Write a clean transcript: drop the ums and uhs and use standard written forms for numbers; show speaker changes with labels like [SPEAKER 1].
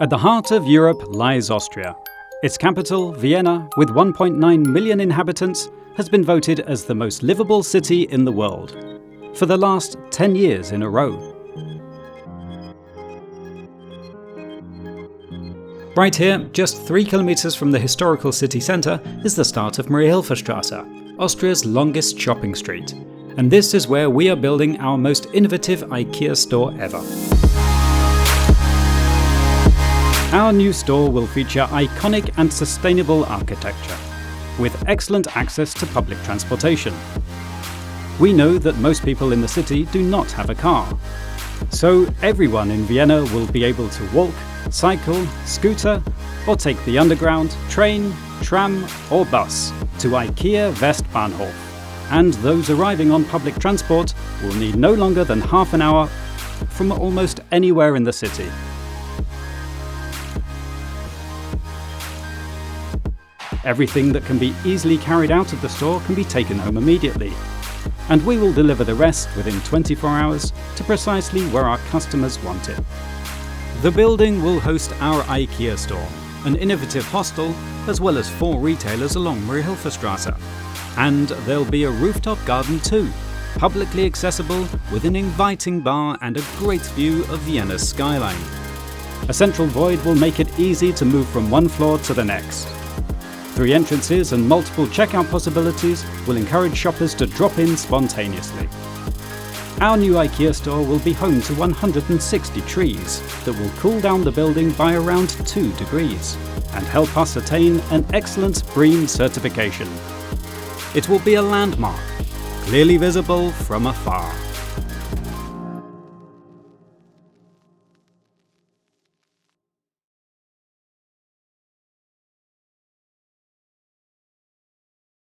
[SPEAKER 1] At the heart of Europe lies Austria. Its capital, Vienna, with 1.9 million inhabitants, has been voted as the most livable city in the world for the last 10 years in a row. Right here, just 3 kilometers from the historical city centre, is the start of Marie-Hilfer-Straße, Austria's longest shopping street. And this is where we are building our most innovative IKEA store ever. Our new store will feature iconic and sustainable architecture, with excellent access to public transportation. We know that most people in the city do not have a car, so everyone in Vienna will be able to walk, cycle, scooter, or take the underground, train, tram or bus to IKEA Westbahnhof. And those arriving on public transport will need no longer than half an hour from almost anywhere in the city. Everything that can be easily carried out of the store can be taken home immediately, and we will deliver the rest within 24 hours to precisely where our customers want it. The building will host our IKEA store, an innovative hostel, as well as 4 retailers along Marie-Hilfer-Straße. And there'll be a rooftop garden too, publicly accessible with an inviting bar and a great view of Vienna's skyline. A central void will make it easy to move from one floor to the next. 3 entrances and multiple checkout possibilities will encourage shoppers to drop in spontaneously. Our new IKEA store will be home to 160 trees that will cool down the building by around 2 degrees and help us attain an excellent BREEAM certification. It will be a landmark, clearly visible from afar.